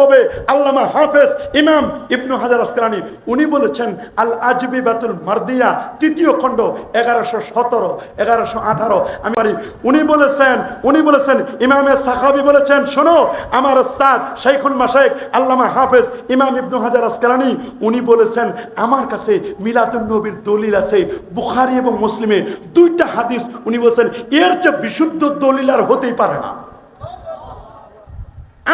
হবে আল্লামা হাফেজ ইমাম ইবনু হাজার আসকালানী, উনি বলেছেন আল আজবিবাতুল মারদিয়া তৃতীয় খণ্ড 1117 1118 আমি পারি। উনি বলেছেন ইমামে সাখাবি বলেছেন, শোনো আমার ওস্তাদ শাইখুল মাশায়েখ আল্লামা হাফেজ ইমাম ইবনু হাজার আসকালানী উনি বলেছেন আমার কাছে মিলাদুন নবীর দলিল আছে বুখারী এবং মুসলিমে, দুইটা হাদিস। উনি বলেছেন এর চেয়ে বিশুদ্ধ দলিল আর হতেই পারে না।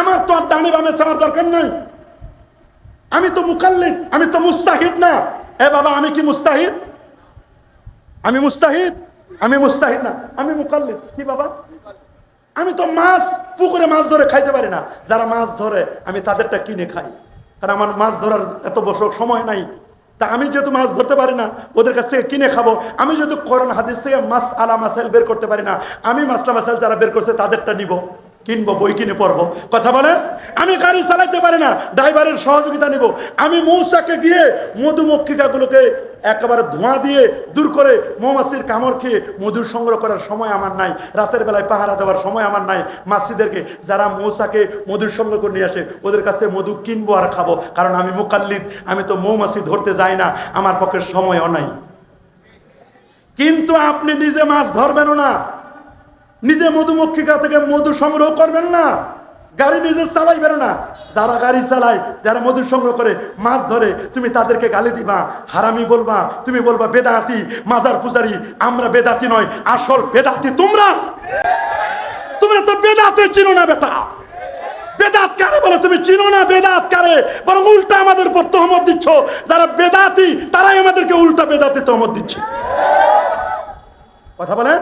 আমার তো আর ডানে বামে চাওয়ার দরকার নাই, আমি তো মুকাল্লিদ, আমি তো মুস্তাহিদ না। এ বাবা, আমি কি মুস্তাহিদ? আমি মুস্তাহিদ? আমি মুস্তাহিদ না, আমি মুকাল্লিদ। কি বাবা? আমি তো মাছ পুকুরে মাছ ধরে খাইতে পারি না, যারা মাছ ধরে আমি তাদেরটা কিনে খাই, কারণ আমার মাছ ধরার এত বছর সময় নাই। তা আমি যেহেতু মাছ ধরতে পারি না, ওদের কাছ থেকে কিনে খাবো। আমি যেহেতু কোরআন হাদিস থেকে মাস আলা মাসাইল বের করতে পারি না, আমি মাসলা মাসাইল যারা বের করছে তাদেরটা নিব, কিনবো, বই কিনে পড়বো। কথা বলে? আমি গাড়ি চালাইতে পারি না, ড্রাইভারের সহযোগিতা নিব। আমি মৌচাকে গিয়ে মধুমক্ষিকাগুলোকে একেবারে ধোঁয়া দিয়ে দূর করে মৌমাছির কামড় খেয়ে মধু সংগ্রহ করার সময় আমার নাই, রাতের বেলায় পাহারা দেওয়ার সময় আমার নাই। মাছিদেরকে যারা মৌচাকে মধু সংগ্রহ করে নিয়ে আসে ওদের কাছ থেকে মধু কিনবো আর খাবো, কারণ আমি মুকাল্লিদ, আমি তো মৌমাছি ধরতে যাই না, আমার পক্ষে সময়ও নাই। কিন্তু আপনি নিজে মাছ ধরবেনও না, নিজে মধুমক্ষিকা থেকে মধু সংগ্রহ করবেন না, গাড়ি নিজে চালাইবেন না। যারা গাড়ি চালায়, যারা মধু সংগ্রহ করে মাছ ধরে, তুমি তাদেরকে গালি দিবা, হারামি বলবা, তুমি বলবা বেদাতি, মাজার পূজারি। আমরা বেদাতি নয়, আসল বেদাতি তোমরা। তোমরা তো বেদাতে চিনো না বেটা। বেদাত কারে বলে তুমি চিনো না? বেদাত কারে? বরং উল্টা আমাদের উপর তহমত দিচ্ছ। যারা বেদাতি তারাই আমাদেরকে উল্টা বেদাতি তহমত দিচ্ছে। কথা বলেন?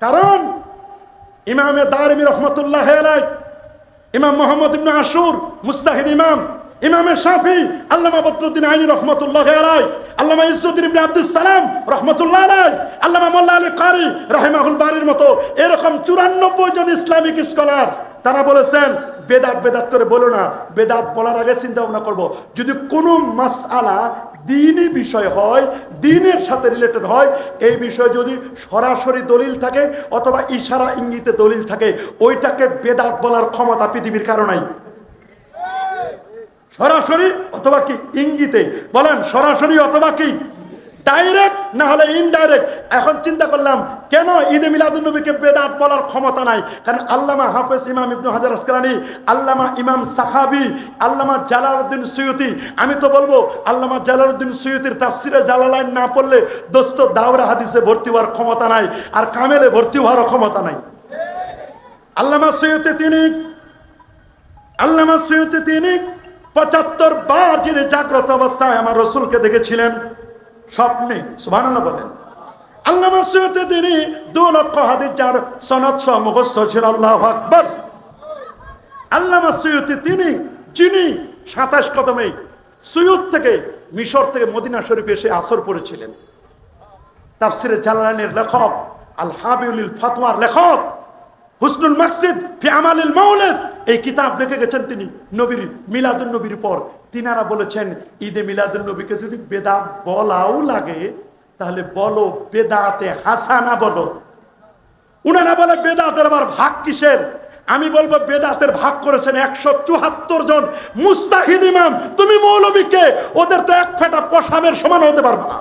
কারণ ইমামে দারিমি রহমতুল্লাহ আলাইহি, ইমাম মুহাম্মদ ইবনে আশুর মুস্তাহিদ ইমাম, ইমামে শাফি আল্লামা বদরুদ্দিন আইনি রহমতুল্লাহ আলাইহি, আল্লামা ইজ্জুদ্দিন ইবনে আব্দুস সালাম রহমতুল্লাহ আলাইহি, আল্লামা মোল্লা আলী কারি রাহিমাহুল বারির মতো এরকম 94 জন ইসলামিক স্কলার তারা বলেছেন বেদাত বেদাত করে বলো না, বেদাত বলার আগে চিন্তা ভাবনা করবো। যদি কোনো মাসআলা দ্বীনি বিষয় হয়, দ্বীনের সাথে রিলেটেড হয়, এই বিষয়ে যদি সরাসরি দলিল থাকে অথবা ইশারা ইঙ্গিতে দলিল থাকে, ওইটাকে বেদাত বলার ক্ষমতা পৃথিবীর কারো নাই। সরাসরি অথবা কি ইঙ্গিতে বলেন, সরাসরি অথবা কি ডাইরেক্ট, না হলে ইনডাইরেক্ট। এখন চিন্তা করলাম কেন ঈদে মিলাদুন নবীকে বেদাত বলার ক্ষমতা নাই? কারণ আল্লামা হাফেজ ইমাম ইবনু হাজার আসকালানী, আল্লামা ইমাম সাখাবি, আল্লামা জালালউদ্দিন সুয়ুতি, আমি তো বলবো আল্লামা জালালউদ্দিন সুয়ুতির তাফসিরে জালালাইন না পড়লে দোস্ত দাওরা হাদিসে ভর্তি হওয়ার ক্ষমতা নাই, আর কামেলে ভর্তি হওয়ারও ক্ষমতা নাই। আল্লামা সুয়ুতি তিনি 75 বার যিনি জাগ্রত অবস্থায় আমার রসুলকে দেখেছিলেন স্বপ্নে। সুবহানাল্লাহ বলেন। আল্লামা সুয়ুতি তিনি 2 লক্ষ হাদিস যার সনদ সহ মুখস্থ ছিল। আল্লাহু আকবার। আল্লামা সুয়ুতি তিনি যিনি 27 কদমে সুয়ুত থেকে মিশর থেকে মদিনা শরীফে এসে আসর পড়েছিলেন। তাফসিরে জালালাইনের লেখক, আল হাবিউল ফাতওয়ার লেখক, হুসনুল মাকসিদ ফি আমালিল মাউলিদ এই কিতাব লিখে গেছেন তিনি নবীর মিলাদুন নবীর পর। তিনারা বলেছেন ঈদে মিলাদুন নবীকে যদি বেদাত বলাও লাগে তাহলে বলো বেদাতে হাসানা বলো। উনারা বলে বেদাতের আবার ভাগ কিসের? আমি বলবো বেদাতের ভাগ করেছেন 174 জন মুস্তাহিদ ইমাম। তুমি মৌলবীকে, ওদের তো এক ফোঁটা পেশাবের সমান হতে পারবে না,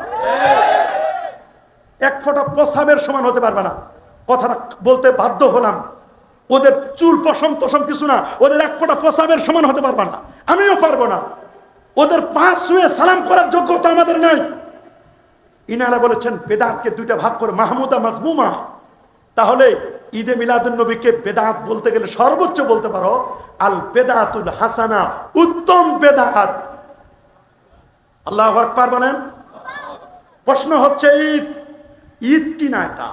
এক ফোঁটা পেশাবের সমান হতে পারবে না। কথাটা বলতে বাধ্য হলাম। ওদের চুল পশম টসম কিছু না, ওদের এক ফোঁটা পেশাবের সমান হতে পারবে না, আমিও পারবো না। ওদের পা ছুঁয়ে সালাম করার যোগ্যতা আমাদের নাই। ইনারা বলেছেন বেদাতকে 2টা ভাগ করে মাহমুদা মাজমুমা। তাহলে ঈদে মিলাদুন নবীকে বেদাত বলতে গেলে সর্বোচ্চ বলতে পারো আল বেদাতুল হাসানা, উত্তম বেদাত। আল্লাহু আকবার বলেন। প্রশ্ন হচ্ছে ঈদ কি না এটা?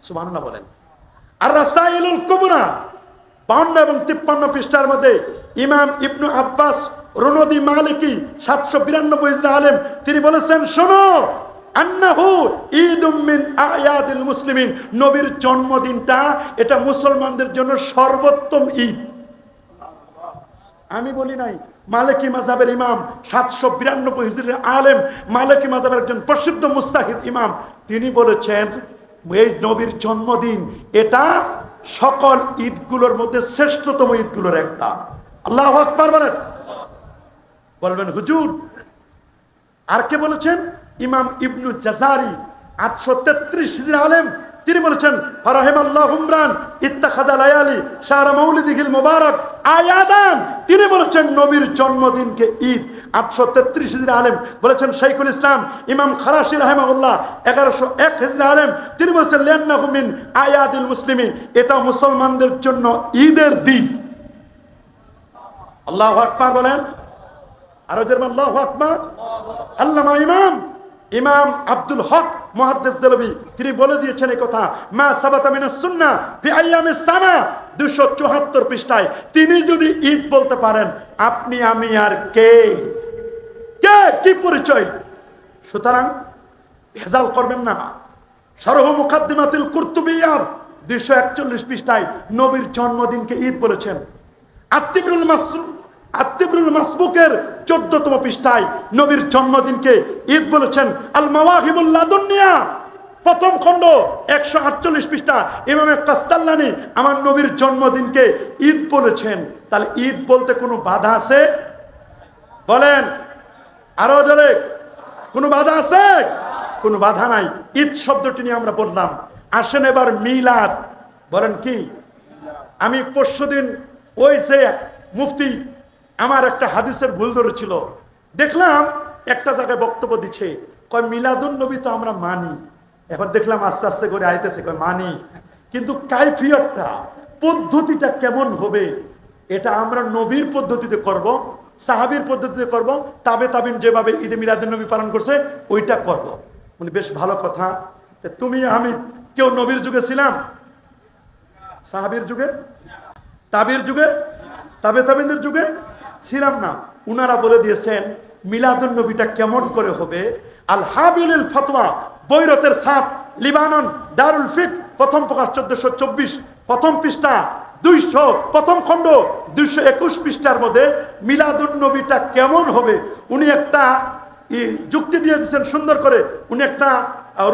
সুবহানাল্লাহ বলেন। আর রাসাইলুল কুবরা 52 এবং 53 পৃষ্ঠার মধ্যে ইমাম ইবনু আব্বাস রুনদি মালিকি 792 হিজরি আলেম তিনি বলেছেন, শোনো আন্নাহু ঈদুম মিন আয়াদিল মুসলিমিন, নবীর জন্মদিনটা এটা মুসলমানদের জন্য সর্বোত্তম ঈদ। আমি বলি নাই, মালিকি মাযহাবের ইমাম 792 হিজরির আলেম, মালিকি মাযহাবের একজন প্রসিদ্ধ মুস্তাহিদ ইমাম, তিনি বলেছেন এই নবীর জন্মদিন এটা সকল ঈদগুলোর মধ্যে শ্রেষ্ঠতম ঈদগুলোর একটা। আল্লাহু আকবার বলেন। বলবেন হুজুর আর কে বলেছেন? ইমাম ইবনু জাজারি 833 হিজরি আলেম, তিনি বলেছেন ফারাহিমাল্লাহু উমরান ইত্তাখাযা লায়ালি শাহরা মাউলিদিহিল মুবারাক আয়াদান। তিনি বলেছেন নবীর জন্মদিনকে ঈদ। 833 হিজরি আলেম বলেছেন শাইখুল ইসলাম ইমাম খারাশি রাহিমাহুল্লাহ 1101 হিজরি আলেম, তিনি বলেছেন লিআন্নাহু মিন আয়াদিল মুসলিমিন, এটা মুসলমানদের জন্য ঈদের দিন। আল্লাহু আকবার বলেন। আরো যেরকম আল্লাহু আকবার। আল্লামা ইমাম আব্দুল হক মুহাদ্দিস দেলবি তিনি বলে দিয়েছেন এই কথা, মা সাবাতা মিনাস সুন্নাহ ফি আইয়ামিস সানা 274 পৃষ্ঠায়। তিনি যদি ঈদ বলতে পারেন, আপনি আমি আর কে কি পরিচয়? সুতরাং ভেজাল করবেন না। শারহ মুকাদ্দিমাতুল কুরতুবিয়ার 241 পৃষ্ঠায় নবীর জন্মদিনকে ঈদ বলেছেন। আত্তিবরুল মাসবুকের 14তম পৃষ্ঠায় নবীর জন্মদিনকে ঈদ বলেছেন। আল মাওয়াহিবুল লাদুনিয়া প্রথম খণ্ড 148 পৃষ্ঠা ইমামে কাস্তাল্লানি আমার নবীর জন্মদিনকে ঈদ বলেছেন। তাহলে ঈদ বলতে কোনো বাধা আছে? বলেন আরো জোরে, কোনো বাধা আছে? কোনো বাধা নাই। ঈদ শব্দটি নিয়ে আমরা বললাম। আসেন এবার মিলাদ। বলেন কি? আমি পরশুদিন ওই যে মুফতি আমার একটা হাদিসের ভুল ধরেছিল, দেখলাম একটা জায়গায় বক্তব্য দিচ্ছে, কয় মিলাদুন নবী তো আমরা মানি। এবার দেখলাম আস্তে আস্তে করে আইতেছে, কয় মানি, কিন্তু কাইফিয়তটা পদ্ধতিটা কেমন হবে এটা আমরা নবীর পদ্ধতিতে করব, সাহাবীর পদ্ধতিতে করব, তাবিন যেভাবে ঈদে মিলাদুন নবী পালন করছে ওইটা করব। মানে বেশ ভালো কথা। তুমি আমি কেউ নবীর যুগে ছিলাম? সাহাবীর যুগে, তাবির যুগে, তাবিনদের যুগে ছিলাম না। উনারা বলে দিয়েছেন মিলাদুন নবীটা কেমন করে হবে। আল হাবিলুল ফতোয়া বৈরতের সাপ লিবানন দারুল ফিক প্রথম প্রকাশ 1424 প্রথম পৃষ্ঠা 200 প্রথম খণ্ড 221 পৃষ্ঠার মধ্যে মিলাদুন নবীটা কেমন হবে উনি একটা যুক্তি দিয়ে দিয়েছেন সুন্দর করে। উনি একটা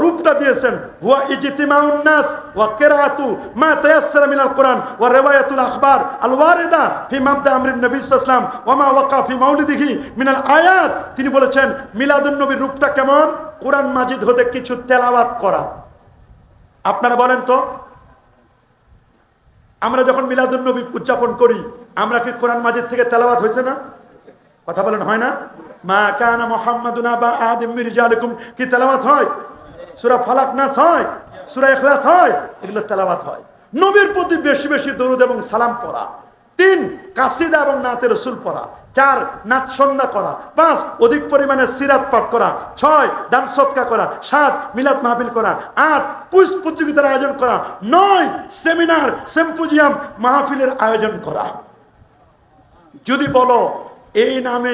রূপটা দিয়েছেন, হুয়া ইজতিমাউন নাস ওয়া কিরাআতু মা তায়াসসারা মিনাল কুরআন ওয়া রিওয়ায়াতুল আখবার আল ওয়ারিদা ফি মাবদা আমরিন নবী সাল্লাল্লাহু আলাইহি ওয়াসাল্লাম ওয়া মা ওয়াকা ফি মাউলিদিহি মিনাল আয়াত। তিনি বলেছেন মিলাদুন নবীর রূপটা কেমন? কোরআন মাজিদ হতে কিছু তেলাওয়াত করা। আপনারা বলেন তো, আমরা যখন মিলাদুন নবী উদযাপন করি আমরা কি কোরআন মাজিদ থেকে তেলাওয়াত হয়েছে না? কথা বলেন হয় না? মা কানা মুহাম্মাদুন আবা আহাদিম মির রিজালিকুম কি তেলাওয়াত হয়? সূরা ফালাক নাস হয়, সূরা ইখলাস হয়, এগুলো তেলাওয়াত হয়। নবীর প্রতি বেশি বেশি দরুদ এবং সালাম পড়া। 3 কাসিদা এবং নাতে রাসূল পড়া। 4 নাত সন্ধ্যা করা। 5 অধিক পরিমাণে সিরাত পাঠ করা। 6 দান সদকা করা। 7 মিলাদ মাহফিল করা। 8 কুইজ প্রতিযোগিতার আয়োজন করা। 9 সেমিনার সিম্পোজিয়াম মাহফিলের আয়োজন করা। যদি বলো এই নামে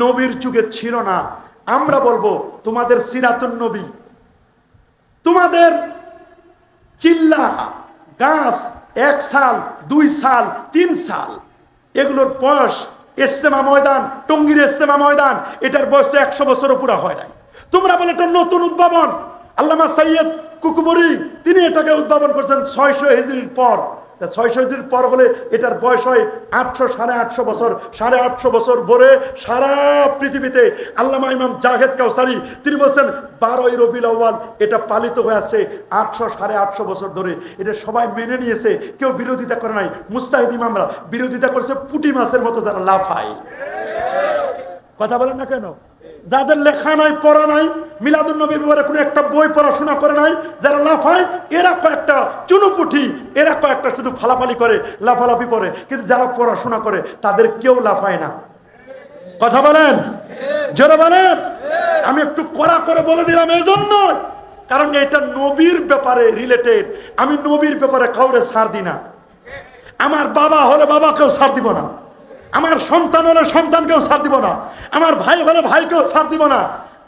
নবীর যুগে ছিল না, আমরা বলবো তোমাদের সিরাতুন নবী, তোমাদের চিল্লা গাছ 1 সাল 2 সাল 3 সাল এগুলোর বয়স, ইজতেমা ময়দান টঙ্গীর ইজতেমা ময়দান এটার বয়স তো 100 বছরও পুরা হয় নাই। তোমরা বলে এটা নতুন উদ্ভাবন। আল্লামা সৈয়দ কুকুবরি তিনি এটাকে উদ্ভাবন করেছেন 600 হিজরির পর। 600 হিজরির পর হলে এটার বয়স হয় 800 850 বছর। 850 বছর ভরে সারা পৃথিবীতে আল্লামা ইমাম জাহেদ কাউসারি তিনি বলছেন 12ই রবিউল আউয়াল এটা পালিত হয়ে আসছে 800 850 বছর ধরে। এটা সবাই মেনে নিয়েছে, কেউ বিরোধিতা করে নাই। মুস্তাহিদ ইমামরা বিরোধিতা করেছে পুঁটি মাছের মতো যারা লাফায়। কথা বলেন না কেন? যাদের লেখা নাই পড়া নাই, মিলাদুন নবীর ব্যাপারে কোনো একটা বই পড়াশোনা করে নাই, যারা লাফায় এরা কয়েকটা চুনুপুঠি, এরা কয়েকটা শুধু ফালাফালি করে লাফালাফি করে, কিন্তু যারা পড়াশোনা করে তাদের কেউ লাফায় না। কথা বলেন, জোরে বলেন। আমি একটু কড়া করে বলে দিলাম এজন্য, কারণ এটা নবীর ব্যাপারে রিলেটেড। আমি নবীর ব্যাপারে কাউরে ছাড় দিই না। আমার বাবা হলে বাবাকেও ছাড় দিব না, আমার সন্তান হলে সন্তানকেও ছাড় দিব না, আমার ভাই হলে ভাইকেও ছাড় দিব না।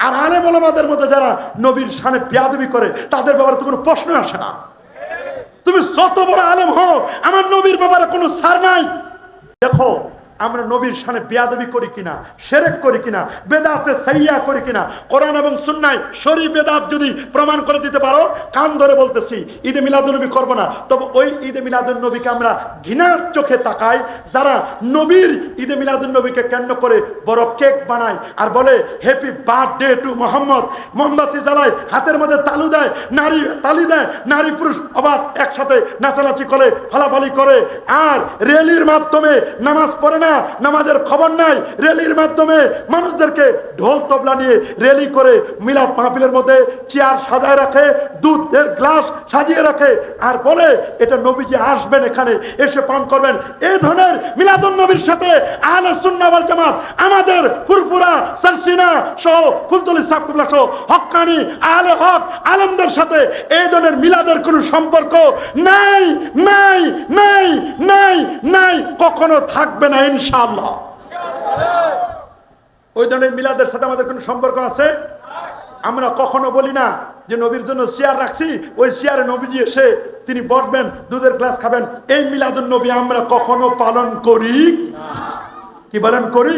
আর আলেম ওলামাদের মধ্যে যারা নবীর শানে বেয়াদবি করে তাদের ব্যাপারে তো কোনো প্রশ্ন আসে না। তুমি যত বড় আলেম হও, আমার নবীর ব্যাপারে কোনো ছাড় নাই। দেখো আমরা নবীর শানে বেয়াদবি করি কিনা, শিরক করি কিনা, বেদাতে সাইয়্যা করি কিনা। কোরআন এবং সুন্নাহয় শরী বেদাত যদি প্রমাণ করে দিতে পারো, কান ধরে বলতেছি ঈদে মিলাদুন্নবী করব না। তবে ওই ঈদে মিলাদুন্নবীকে আমরা ঘৃণার চোখে তাকাই যারা নবীর ঈদে মিলাদুন্নবীকে কেন্দ্র করে বড় কেক বানায় আর বলে হ্যাপি বার্থডে টু মোহাম্মদ, মোমবাতি জ্বালায়, হাতের মধ্যে তালু দেয়, নারী তালি দেয়, নারী পুরুষ অবাক একসাথে নাচানাচি করে, ফালাফালি করে, আর র্যালির মাধ্যমে নামাজ পড়ে না, নামাজের খবর নাই, র্যালির মাধ্যমে মানুষদেরকে ঢোল তবলা নিয়ে র্যালি করে মিলাদ মাহফিলের মধ্যে চেয়ার সাজায় রাখে, দুধের গ্লাস সাজিয়ে রাখে, আর বলে এটা নবীজি আসবেন, এখানে এসে পান করবেন। এই ধরনের মিলাদুন্নবীর সাথে আহলে সুন্নাহ ওয়াল জামাত, আমাদের ফুরফুরা সারসিনা সহ ফুলতলি সাবকুবলা সহ হক্কানি আহলে হক আলেমদের সাথে এই ধরনের মিলাদের কোনো সম্পর্ক নাই, নাই, নাই, নাই, নাই, কখনো থাকবে না ইনশাআল্লাহ। ওই ধরনের মিলাদের সাথে আমাদের কোনো সম্পর্ক আছে? আমরা কখনো বলি না যে নবীর জন্য চেয়ার রাখছি, ওই চেয়ারে নবীজি এসে তিনি বসবেন, দুধের গ্লাস খাবেন। এই মিলাদুন নবী আমরা কখনো পালন করি? কি বলেন, করি?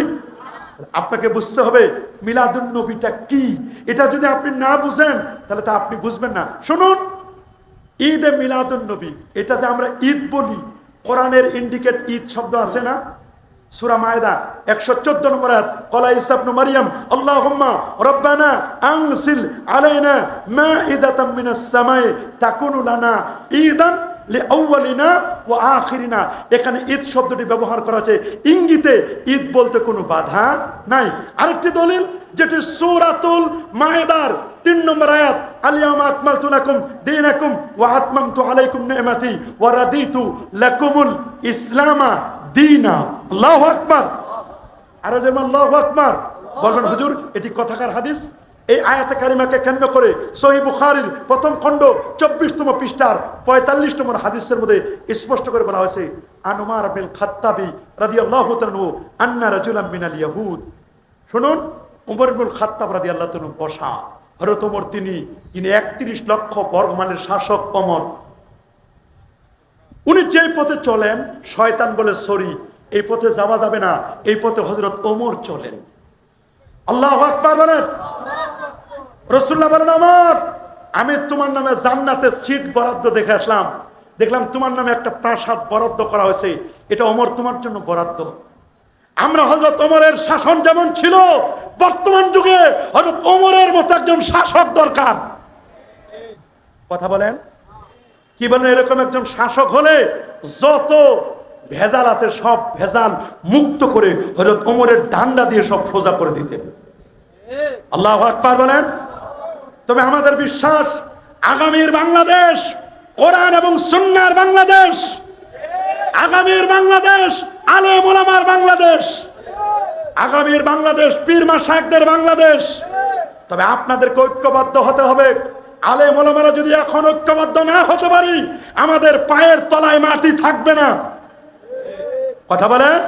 আপনাকে বুঝতে হবে মিলাদুন নবীটা কি। এটা যদি আপনি না বুঝেন তাহলে তা আপনি বুঝবেন না। শুনুন, ঈদে মিলাদুন নবী, এটা যে আমরা ঈদ বলি, কোরআনের ইন্ডিকেট ঈদ শব্দ আছে না? সূরা মায়দা 114 নম্বর আয়াত, ক্বালা ঈসা ইবনে মারইয়াম আল্লাহুম্মা রাব্বানা আনসিল আলাইনা মাইদাতাম মিনাস সামাই তাকুনু লানা ঈদান লিআউয়ালিনা ওয়া আখিরিনা। এখানে ঈদ শব্দটি ব্যবহার করা হয়েছে ইঙ্গিতে, ঈদ বলতে কোনো বাধা নাই। আরেকটি দলিল যেটি সূরাতুল মায়দার 3 নম্বর আয়াত, আল-ইয়াওমা আকমালতু লাকুম দীনাকুম ওয়া আতমামতু আলাইকুম নি'মাতি ওয়া রাদিতু লাকুমুল ইসলামা দীনা। আল্লাহু আকবার। আর যেমন আল্লাহু আকবার বলবেন হুজুর এটি কথাকার হাদিস? এই আয়াতে কারিমাকে কেন্দ্র করে সহিহ বুখারীর প্রথম খণ্ড 24তম পৃষ্ঠার 45 নম্বর হাদিসের মধ্যে স্পষ্ট করে বলা হয়েছে, আন উমর বিন খাত্তাবি রাদিয়াল্লাহু তাআলা আনহু আন্না রাজুলাম মিনাল ইয়াহুদ। শুনুন, উমর ইবনে খাত্তাব রাদিয়াল্লাহু তাআলা বসা, হযরত ওমর যিনি 31 লক্ষ বর্গমাইলের শাসক ওমর, উনি যে পথে চলেন শয়তান বলে সরি, এই পথে যাওয়া যাবে না, এই পথে হযরত ওমর চলেন। আল্লাহু আকবার বলেন। রাসূলুল্লাহ বলেন, ওমর আমি তোমার নামে জান্নাতে সিট বরাদ্দ দেখে আসলাম, দেখলাম তোমার নামে একটা প্রাসাদ বরাদ্দ করা হয়েছে, এটা ওমর তোমার জন্য বরাদ্দ। আমরা হযরত ওমরের শাসন যেমন ছিল, বর্তমান যুগে হযরত ওমরের মতো একজন শাসক দরকার। কথা বলেন, কি বলেন? এরকম একজন শাসক হলে যত ভেজাল আছে সব ভেজাল মুক্ত করে হযরত ওমরের ডান্ডা দিয়ে সব সোজা করে দিতেন। আল্লাহু আকবার বলেন। তবে আমাদের বিশ্বাস আগামীর বাংলাদেশ কোরআন এবং সুন্নাহর বাংলাদেশ, আগামীর বাংলাদেশ আলেম ওলামার বাংলাদেশ, আগামীর বাংলাদেশ পীর মাশায়েখদের বাংলাদেশ। তবে আপনাদেরকে ঐক্যবদ্ধ হতে হবে। আলেম ওলামারা যদি এখন ঐক্যবদ্ধ না হতে পারি, আমাদের পায়ের তলায় মাটি থাকবে না। কথা বলেন,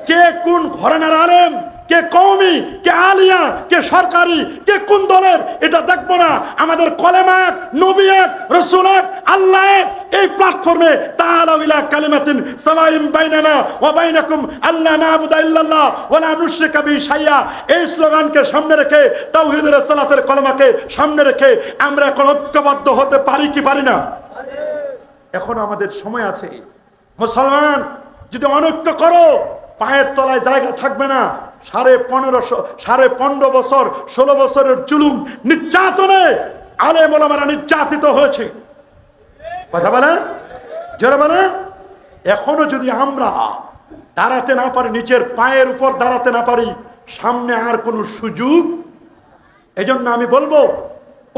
কে কোন ঘরানার আলেম, কে কওমি, কে আলিয়া, কে সরকারি, কে কোন দলের, এটা দেখবো না। আমাদের কলেমা এক, নবী এক, রাসূল এক, আল্লাহ এক। এই প্ল্যাটফর্মে তাআলাউ ইলা কালিমাতিন সাওয়াইন বাইনানা ওয়া বাইনাকুম আল্লা না'বুদা ইল্লাল্লাহ ওয়া লা নুশরিকা বিহি শাইআ, এই স্লোগানকে সামনে রেখে, তাওহীদের সালাতের কলেমাকে সামনে রেখে আমরা এখন ঐক্যবদ্ধ হতে পারি কি পারি না? এখন আমাদের সময় আছে। মুসলমান যদি অনৈক্য করো, পায়ের তলায় জায়গা থাকবে না। 15 বছর 16 বছরের জুলুম নির্যাতনে আলেম ওলামারা নির্যাতিত হয়েছে। কথা বলেন, যারা বলেন, এখনো যদি আমরা দাঁড়াতে না পারি, নিচের পায়ের উপর দাঁড়াতে না পারি, সামনে আর কোনো সুযোগ। এজন্য আমি বলবো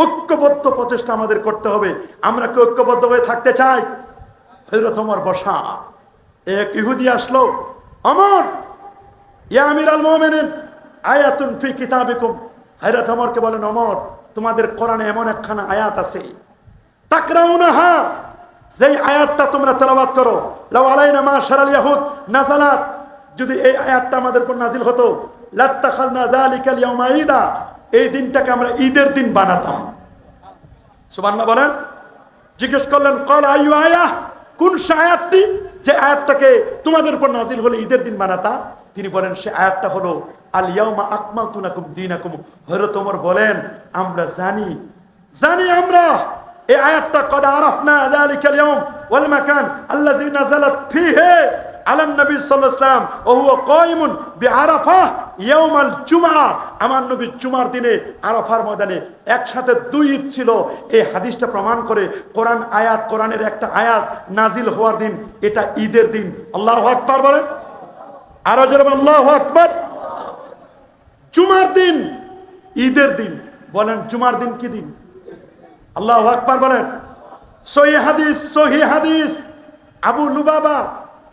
ঐক্যবদ্ধ প্রচেষ্টা আমাদের করতে হবে। আমরা কি ঐক্যবদ্ধ হয়ে থাকতে চাই? হযরত ওমর বসা, এক ইহুদি আসলো, ওমর ইয়া আমিরাল মুমিনিন আয়াতুন ফি কিতাবিকুম। হযরত ওমরকে বলেন, ওমর তোমাদের কোরআনে এমন একখানা আয়াত আছে, তাকরাউনাহা, যেই আয়াতটা তোমরা তেলাওয়াত করো, লাউ আলাইনা মাশারাল ইয়াহুদ নাযালাত, যদি এই আয়াতটা আমাদের উপর নাজিল হতো, লাত্তাখাযনা যালিকাল ইয়াউমা ঈদা, এই দিনটাকে আমরা ঈদের দিন বানাতাম। সুবহানাল্লাহ বলেন। জিজ্ঞেস করলেন, ক্বাল আইয়ু আয়াহ, কোন আয়াতটি? যে আয়াতটাকে তোমাদের উপর নাজিল হলে ঈদের দিন মানাতা? তিনি বলেন সে আয়াতটা হলো আল ইয়াউমা আকমালতু লাকুম দীনাকুম। হযরত ওমর বলেন আমরা জানি আমরা এই আয়াতটা কদ আরাফনা যালিকাল ইয়াউম ওয়াল মাকান আল্লাযী নাযালাত ফীহি আলান নবী সাল্লাল্লাহু আলাইহি ওয়াসাল্লাম ওয়া হুয়া কায়িমুন বিআরাফা ইয়াউমাল জুমআ। আমার নবী জুমার দিনে আরাফার ময়দানে একসাথে দুই ঈদ ছিল। এই হাদিসটা প্রমাণ করে কোরআন আয়াত, কোরআনের একটা আয়াত নাজিল হওয়ার দিন এটা ঈদের দিন। আল্লাহু আকবার বলেন, আরো জোরে আল্লাহু আকবার। জুমার দিন ঈদের দিন, বলেন জুমার দিন কি দিন? আল্লাহু আকবার বলেন। সহিহ হাদিস আবু লুবাবা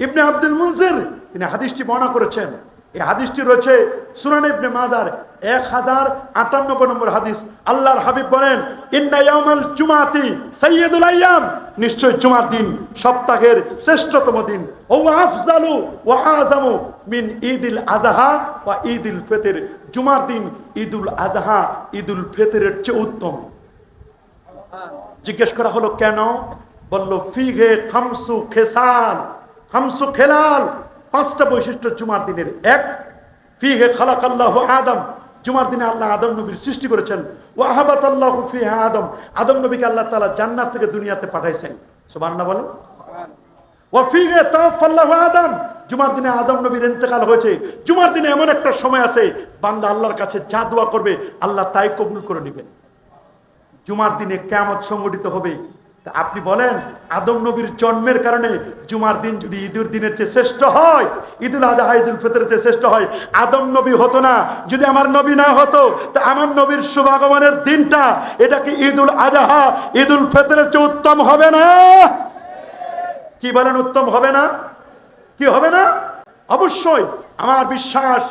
ইবনে আব্দুল মুনজির তিনি হাদিসটি বর্ণনা করেছেন। এই হাদিসটি রয়েছে সুনান ইবনে মাজার 1058 নম্বর হাদিস। আল্লাহর হাবিব বলেন ইন্না ইয়াউমাল জুমাতি সাইয়্যিদুল আইয়াম, নিশ্চয় জুমার দিন সপ্তাহের শ্রেষ্ঠতম দিন। ও আফজালু ওয়া আযামু মিন ঈদিল আযহা ওয়া ঈদিল ফিতর, জুমার দিন ঈদুল আযহা ঈদুল ফিতরের চেয়ে উত্তম। জিজ্ঞেস করা হলো কেন? বলল ফিহে খামসু খেসাল, খামসু খেলাল, পাঁচটা বৈশিষ্ট্য জুমার দিনের। এক, ফিহে খালাকাল্লাহু আদম, জুমার দিনে আল্লাহ আদম নবীর সৃষ্টি করেছেন। ওয়া আহাবাতাল্লাহু ফিহা আদম, আদম নবীকে আল্লাহ তাআলা জান্নাত থেকে দুনিয়াতে পাঠাইছেন। সুবহানাল্লাহ বলেন। ওয়া ফিহে তাওয়াফাল্লাহু আদম, জুমার দিনে আদম নবীর ইন্তেকাল হয়েছে। জুমার দিনে এমন একটা সময় আছে বান্দা আল্লাহর কাছে যা দোয়া করবে আল্লাহ তাই কবুল করে নেবেন। জুমার দিনে কিয়ামত সংঘটিত হবে। আপনি বলেন আদম নবীর জন্মের কারণে জুমার দিন যদি ঈদের দিনের চেয়ে শ্রেষ্ঠ হয়, ঈদুল আযহা ঈদুল ফিতরের চেয়ে শ্রেষ্ঠ হয়, আদম নবী হতো না যদি আমার নবী না হতো, তা আমার নবীর শুভাগমনের দিনটা এটা কি ঈদুল আযহা ঈদুল ফিতরের চেয়ে উত্তম হবে না? কি বলেন, উত্তম হবে না? কি হবে না? অবশ্যই। আমার বিশ্বাস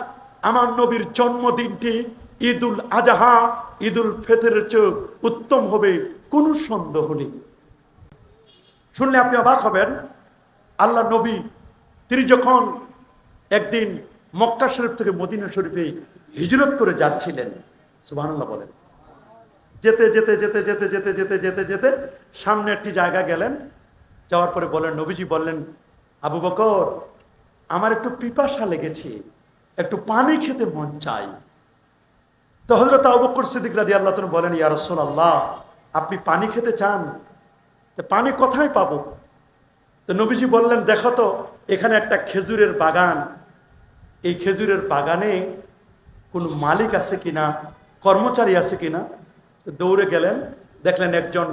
আমার নবীর জন্মদিনটি ঈদুল আযহা ঈদুল ফিতরের চেয়ে উত্তম হবে, কোনো সন্দেহ নেই। শুনলে আপনি অবাক হবেন। আল্লাহ নবী তিনি যখন একদিন মক্কা শরীফ থেকে মদিনা শরীফে হিজরত করে যাচ্ছিলেন, সুবহানাল্লাহ বলেন, যেতে যেতে যেতে যেতে যেতে যেতে যেতে যেতে সামনে একটি জায়গা গেলেন। যাওয়ার পরে বলেন, নবীজি বললেন আবু বকর আমার একটু পিপাসা লেগেছে, একটু পানি খেতে মন চাই। তো হযরত আবু বকর সিদ্দিক রাদিয়াল্লাহু তাআলা বলেন ইয়া রাসূলুল্লাহ আপনি পানি খেতে চান, তো পানি কোথায় পাবো? তো নবীজি বললেন দেখো তো এখানে একটা খেজুরের বাগান, এই খেজুরের বাগানে কোন মালিক আছে কিনা, কর্মচারী আছে কিনা। দৌড়ে গেলেন, দেখলেন একজন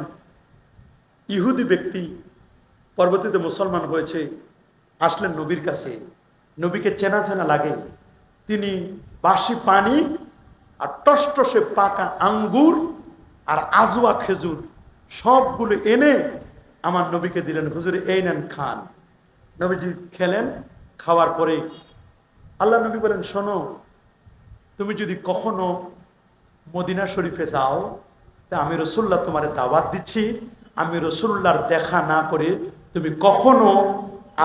ইহুদি ব্যক্তি পরবর্তীতে মুসলমান হয়েছে, আসলেন নবীর কাছে। নবীকে চেনা চেনা লাগে। তিনি বাসি পানি আর টসটসে পাকা আঙ্গুর আর আজওয়া খেজুর সবগুলো এনে আমার নবীকে দিলেন, হুজুর এই নেন খান। নবীজি খেলেন। খাওয়ার পরে আল্লাহ নবী বলেন শোনো, তুমি যদি কখনো মদিনা শরীফে যাও তা আমি রাসূলুল্লাহ তোমারে দাওয়াত দিচ্ছি, আমি রাসূলুল্লাহর দেখা না করে তুমি কখনো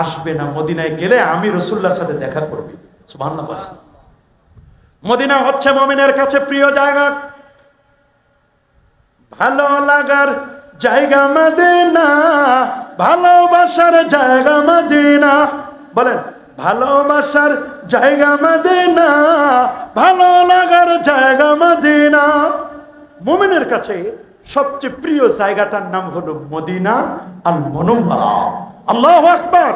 আসবে না। মদিনায় গেলে আমি রাসূলুল্লাহর সাথে দেখা করবে। সুবহানাল্লাহ বলেন। মদিনা হচ্ছে মুমিনের কাছে প্রিয় জায়গা, ভালো লাগার জায়গা মদিনা, ভালোবাসার জায়গা মদিনা। বলেন ভালোবাসার জায়গা মদিনা, ভালো লাগার জায়গা মদিনা। মুমিনের কাছে সবচেয়ে প্রিয় জায়গাটার নাম হলো মদিনা আল মুনাওয়ারা। আল্লাহু আকবার।